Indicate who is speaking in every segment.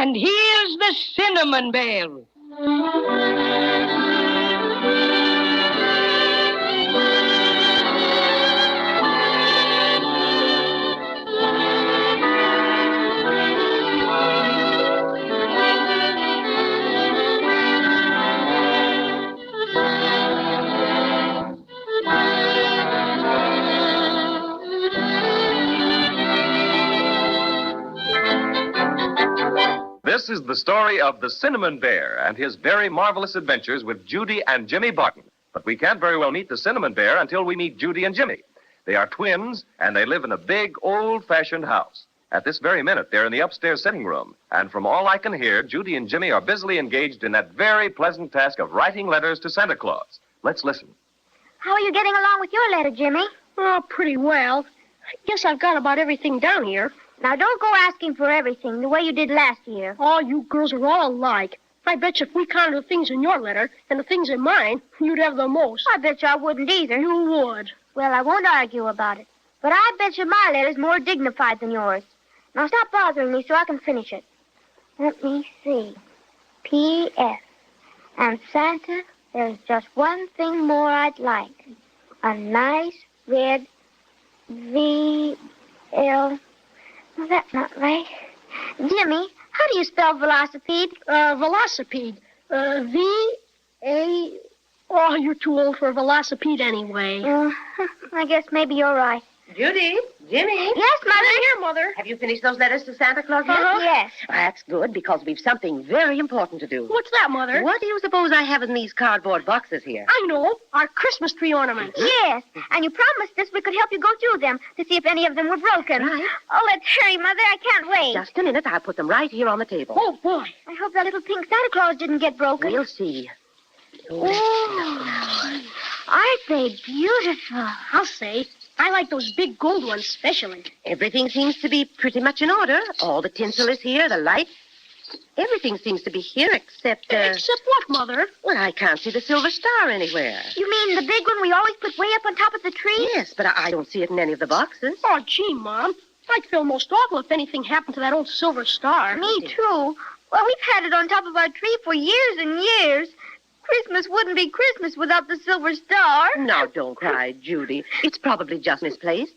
Speaker 1: And here's the cinnamon bear.
Speaker 2: This is the story of the Cinnamon Bear and his very marvelous adventures with Judy and Jimmy Barton. But we can't very well meet the Cinnamon Bear until we meet Judy and Jimmy. They are twins, and they live in a big, old-fashioned house. At this very minute, they're in the upstairs sitting room. And from all I can hear, Judy and Jimmy are busily engaged in that very pleasant task of writing letters to Santa Claus. Let's listen.
Speaker 3: How are you getting along with your letter, Jimmy?
Speaker 4: Oh, pretty well. I guess I've got about everything down here.
Speaker 3: Now, don't go asking for everything the way you did last year.
Speaker 4: Oh, you girls are all alike. I bet you if we counted the things in your letter and the things in mine, you'd have the most.
Speaker 3: I bet you I wouldn't either.
Speaker 4: You would.
Speaker 3: Well, I won't argue about it. But I bet you my letter's more dignified than yours. Now, stop bothering me so I can finish it. Let me see. P.S. And Santa, there's just one thing more I'd like. A nice red V.L. Well, that's not right. Jimmy, how do you spell velocipede?
Speaker 4: Velocipede. V-A... Oh, you're too old for a velocipede anyway.
Speaker 3: I guess maybe you're right.
Speaker 5: Judy, Jimmy.
Speaker 3: Yes, Mother.
Speaker 4: Here, Mother.
Speaker 5: Have you finished those letters to Santa Claus yet?
Speaker 3: Yes.
Speaker 5: That's good, because we've something very important to do.
Speaker 4: What's that, Mother?
Speaker 5: What do you suppose I have in these cardboard boxes here?
Speaker 4: I know. Our Christmas tree ornaments.
Speaker 3: Yes, and you promised us we could help you go through them to see if any of them were broken.
Speaker 5: Right.
Speaker 3: Oh, let's hurry, Mother. I can't wait.
Speaker 5: Just a minute. I'll put them right here on the table.
Speaker 4: Oh, boy.
Speaker 3: I hope that little pink Santa Claus didn't get broken.
Speaker 5: We'll see.
Speaker 3: Oh, aren't they beautiful?
Speaker 4: I'll say. I like those big gold ones especially.
Speaker 5: Everything seems to be pretty much in order. All the tinsel is here, the lights. Everything seems to be here except...
Speaker 4: Except what, Mother?
Speaker 5: Well, I can't see the silver star anywhere.
Speaker 3: You mean the big one we always put way up on top of the tree?
Speaker 5: Yes, but I don't see it in any of the boxes.
Speaker 4: Oh, gee, Mom. I'd feel most awful if anything happened to that old silver star.
Speaker 3: Me too. Well, we've had it on top of our tree for years and years. Christmas wouldn't be Christmas without the silver star.
Speaker 5: Now, don't cry, Judy. It's probably just misplaced.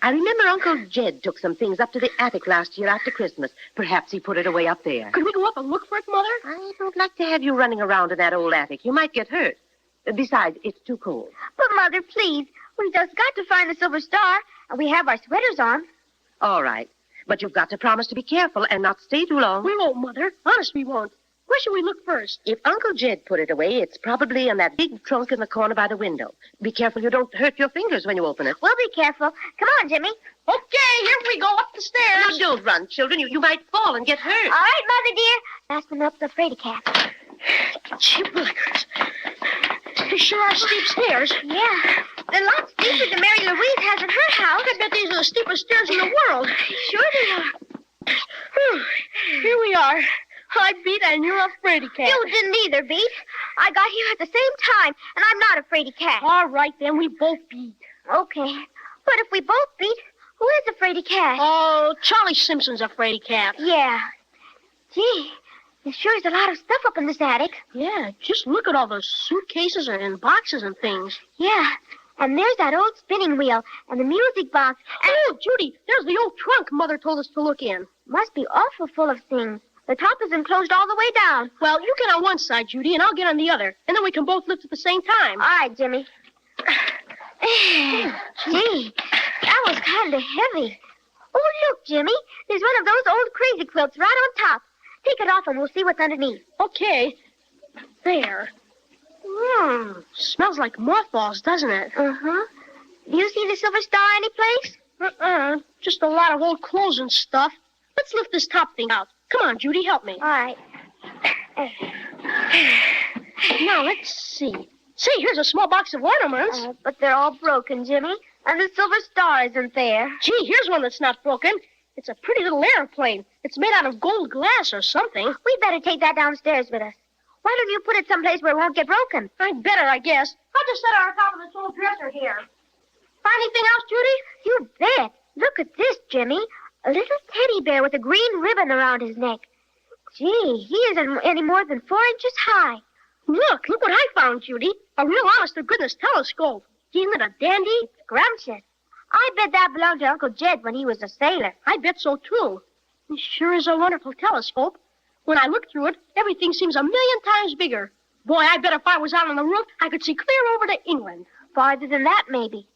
Speaker 5: I remember Uncle Jed took some things up to the attic last year after Christmas. Perhaps he put it away up there.
Speaker 4: Could we go up and look for it, Mother?
Speaker 5: I don't like to have you running around in that old attic. You might get hurt. Besides, it's too cold.
Speaker 3: But, Mother, please, we've just got to find the silver star, and we have our sweaters on.
Speaker 5: All right. But you've got to promise to be careful and not stay too long.
Speaker 4: We won't, Mother. Honest, we won't. Where should we look first?
Speaker 5: If Uncle Jed put it away, it's probably in that big trunk in the corner by the window. Be careful you don't hurt your fingers when you open it.
Speaker 3: We'll be careful. Come on, Jimmy.
Speaker 4: Okay, here we go up the stairs.
Speaker 5: Now, don't run, children. You might fall and get hurt.
Speaker 3: All right, Mother dear. Fasten up the fraidy cat.
Speaker 4: Gee willikers. They sure are steep stairs.
Speaker 3: Yeah. They're lots steeper than Mary Louise has at her house.
Speaker 4: I bet these are the steepest stairs in the world.
Speaker 3: Sure they are.
Speaker 4: Whew. Here we are. I beat and you're a fraidy cat.
Speaker 3: You didn't either, Beat. I got here at the same time, and I'm not a fraidy cat.
Speaker 4: All right, then we both beat.
Speaker 3: Okay. But if we both beat, who is a fraidy cat?
Speaker 4: Oh, Charlie Simpson's a fraidy cat.
Speaker 3: Yeah. Gee, there sure is a lot of stuff up in this attic.
Speaker 4: Yeah, just look at all those suitcases and boxes and things.
Speaker 3: Yeah. And there's that old spinning wheel and the music box. And
Speaker 4: Oh, Judy, there's the old trunk Mother told us to look in.
Speaker 3: must be awful full of things. The top is enclosed all the way down.
Speaker 4: Well, you get on one side, Judy, and I'll get on the other. And then we can both lift at the same time.
Speaker 3: All right, Jimmy. Gee, that was kind of heavy. Oh, look, Jimmy. There's one of those old crazy quilts right on top. Take it off and we'll see what's underneath.
Speaker 4: Okay. There. Smells like mothballs, doesn't it?
Speaker 3: Uh-huh. Do you see the silver star anyplace?
Speaker 4: Just a lot of old clothes and stuff. Let's lift this top thing out. Come on, Judy, help me.
Speaker 3: All right.
Speaker 4: Now, let's see. Say, here's a small box of ornaments.
Speaker 3: But they're all broken, Jimmy. And the silver star isn't there.
Speaker 4: Gee, here's one that's not broken. It's a pretty little airplane. It's made out of gold glass or something.
Speaker 3: We'd better take that downstairs with us. Why don't you put it someplace where it won't get broken?
Speaker 4: I'd better, I guess. I'll just set it on top of this old dresser here. Find anything else, Judy?
Speaker 3: You bet. Look at this, Jimmy. A little teddy bear with a green ribbon around his neck. Gee, he isn't any more than 4 inches high.
Speaker 4: Look what I found, Judy. A real honest-to-goodness telescope. Isn't it a dandy?
Speaker 3: It's scrumptious. I bet that belonged to Uncle Jed when he was a sailor.
Speaker 4: I bet so, too. It sure is a wonderful telescope. When I look through it, everything seems a million times bigger. Boy, I bet if I was out on the roof, I could see clear over to England.
Speaker 3: Farther than that, maybe.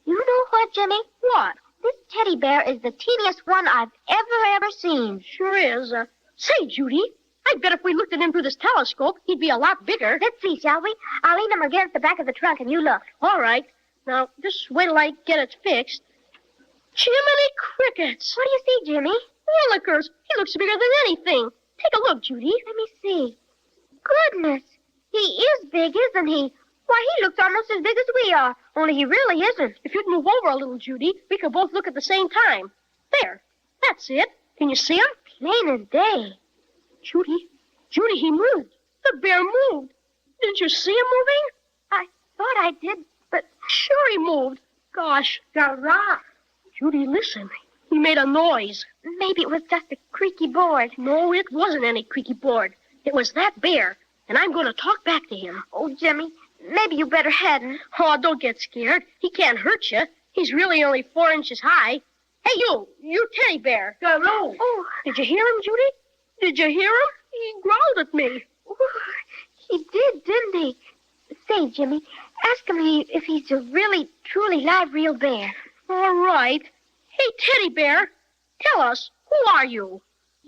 Speaker 3: You know what, Jimmy?
Speaker 4: What?
Speaker 3: This teddy bear is the teeniest one I've ever seen.
Speaker 4: Sure is. Say, Judy, I bet if we looked at him through this telescope, he'd be a lot bigger.
Speaker 3: Let's see, shall we? I'll lean him against the back of the trunk and you look.
Speaker 4: All right. Now, just wait till I get it fixed. Jiminy crickets!
Speaker 3: What do you see, Jimmy?
Speaker 4: Willikers! He looks bigger than anything. Take a look, Judy.
Speaker 3: Let me see. Goodness, he is big, isn't he? Why, he looks almost as big as we are, only he really isn't.
Speaker 4: If you'd move over a little, Judy, we could both look at the same time. There. That's it. Can you see him?
Speaker 3: Plain as day.
Speaker 4: Judy, he moved. The bear moved. Didn't you see him moving?
Speaker 3: I thought I did, but...
Speaker 4: Sure he moved. Gosh, garage. Judy, listen. He made a noise.
Speaker 3: Maybe it was just a creaky board.
Speaker 4: No, it wasn't any creaky board. It was that bear, and I'm going to talk back to him.
Speaker 3: Oh, Jimmy, maybe you better hadn't.
Speaker 4: Oh, don't get scared. He can't hurt you. He's really only 4 inches high. Hey, you teddy bear. Hello.
Speaker 3: Oh.
Speaker 4: Did you hear him, Judy? Did you hear him? He growled at me.
Speaker 3: Oh, he did, didn't he? Say, Jimmy, ask him if he's a really, truly live, real bear.
Speaker 4: All right. Hey, teddy bear, tell us, who are you?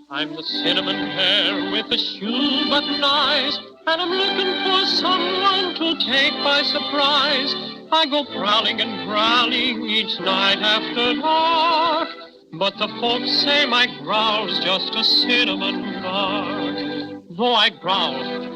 Speaker 6: I'm the cinnamon bear with the shoe button eyes, and I'm looking for someone to take by surprise. I go prowling and growling each night after dark, but the folks say my growl's just a cinnamon bark. Though I growl,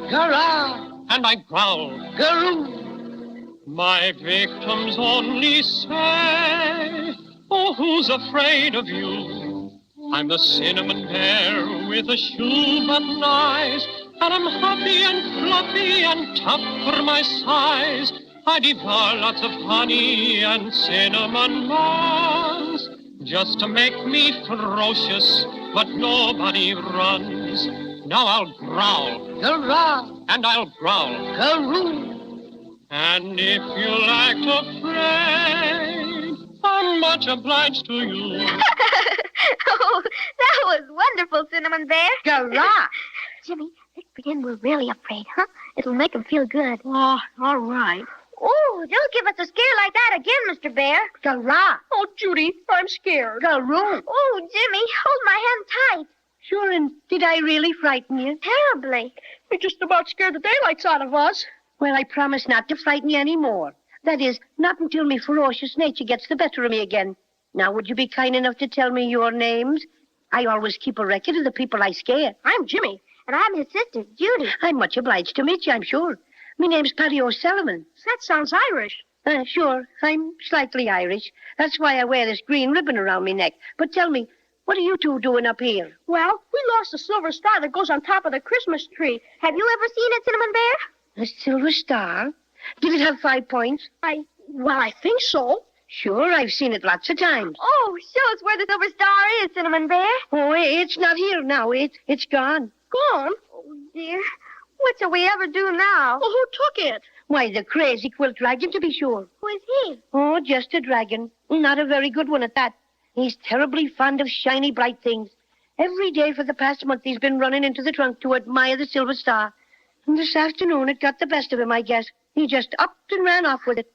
Speaker 1: Hurrah!
Speaker 6: and I growl,
Speaker 1: Garoo!
Speaker 6: my victims only say, oh, who's afraid of you? I'm the cinnamon bear with the shoe button eyes, and I'm huffy and fluffy and tough for my size. I devour lots of honey and cinnamon buns, just to make me ferocious, but nobody runs. Now I'll growl,
Speaker 1: Hurrah!
Speaker 6: and I'll growl,
Speaker 1: Garoo!
Speaker 6: and if you act afraid, I'm much obliged to you.
Speaker 3: Oh, that was wonderful, Cinnamon Bear.
Speaker 1: Hurrah!
Speaker 3: Jimmy, let's pretend we're really afraid, huh? It'll make him feel good.
Speaker 4: Oh, all right.
Speaker 3: Oh, don't give us a scare like that again, Mr. Bear.
Speaker 1: Hurrah!
Speaker 4: Oh, Judy, I'm scared.
Speaker 1: Garoo!
Speaker 3: Oh, Jimmy, hold my hand tight.
Speaker 5: Sure, and did I really frighten you?
Speaker 3: Terribly.
Speaker 4: You just about scared the daylights out of us.
Speaker 5: Well, I promise not to frighten you any more. That is, not until me ferocious nature gets the better of me again. Now, would you be kind enough to tell me your names? I always keep a record of the people I scare.
Speaker 4: I'm Jimmy.
Speaker 3: And I'm his sister, Judy.
Speaker 5: I'm much obliged to meet you, I'm sure. My name's Paddy O'Cinnamon.
Speaker 4: That sounds Irish.
Speaker 5: Sure, I'm slightly Irish. That's why I wear this green ribbon around my neck. But tell me, what are you two doing up here?
Speaker 4: Well, we lost the silver star that goes on top of the Christmas tree.
Speaker 3: Have you ever seen it, Cinnamon Bear?
Speaker 5: A silver star? Did it have 5 points?
Speaker 4: I think so.
Speaker 5: Sure, I've seen it lots of times.
Speaker 3: Oh, show us where the silver star is, Cinnamon Bear.
Speaker 5: Oh, it's not here now. It's gone.
Speaker 4: Gone?
Speaker 3: Oh, dear. What shall we ever do now?
Speaker 4: Well, who took it?
Speaker 5: Why, the Crazy Quilt Dragon, to be sure.
Speaker 3: Who is he?
Speaker 5: Oh, just a dragon. Not a very good one at that. He's terribly fond of shiny, bright things. Every day for the past month, he's been running into the trunk to admire the silver star. And this afternoon, it got the best of him, I guess. He just upped and ran off with it.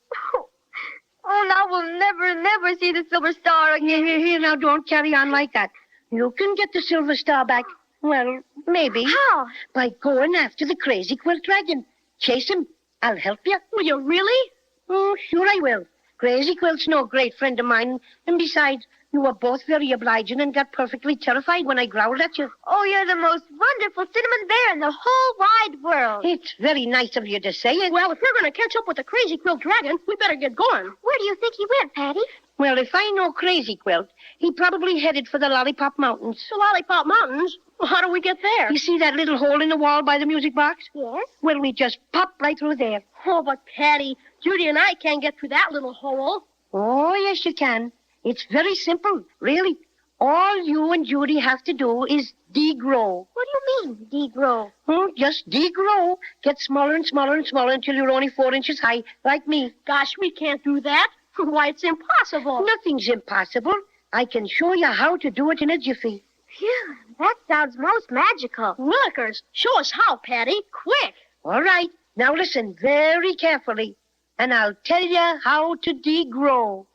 Speaker 3: Oh, now we'll never see the silver star again.
Speaker 5: Here, now, don't carry on like that. You can get the silver star back. Well, maybe.
Speaker 3: How?
Speaker 5: By going after the Crazy Quilt Dragon. Chase him. I'll help you.
Speaker 4: Will you really?
Speaker 5: Oh, sure I will. Crazy Quilt's no great friend of mine. And besides, you were both very obliging and got perfectly terrified when I growled at you.
Speaker 3: Oh, you're the most wonderful Cinnamon Bear in the whole wide world.
Speaker 5: It's very nice of you to say it.
Speaker 4: Well, if we're going to catch up with the Crazy Quilt Dragon, we better get going.
Speaker 3: Where do you think he went, Paddy?
Speaker 5: Well, if I know Crazy Quilt, he probably headed for the Lollipop Mountains.
Speaker 4: The Lollipop Mountains? Well, how do we get there?
Speaker 5: You see that little hole in the wall by the music box?
Speaker 3: Yes.
Speaker 5: Well, we just pop right through there.
Speaker 4: Oh, but Paddy, Judy and I can't get through that little hole.
Speaker 5: Oh, yes, you can. It's very simple, really. All you and Judy have to do is degrow.
Speaker 3: What do you mean, degrow?
Speaker 5: Just degrow. Get smaller and smaller and smaller until you're only 4 inches high, like me.
Speaker 4: Gosh, we can't do that. Why, it's impossible.
Speaker 5: Nothing's impossible. I can show you how to do it in a jiffy.
Speaker 3: Phew, that sounds most magical.
Speaker 4: Willikers, show us how, Paddy. Quick.
Speaker 5: All right. Now listen very carefully, and I'll tell you how to degrow.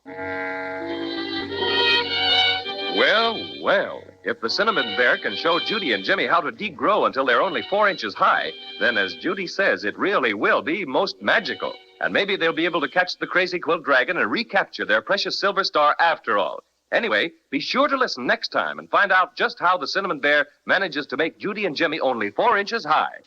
Speaker 2: Well, well, if the Cinnamon Bear can show Judy and Jimmy how to degrow until they're only 4 inches high, then as Judy says, it really will be most magical. And maybe they'll be able to catch the Crazy Quilt Dragon and recapture their precious silver star after all. Anyway, be sure to listen next time and find out just how the Cinnamon Bear manages to make Judy and Jimmy only 4 inches high.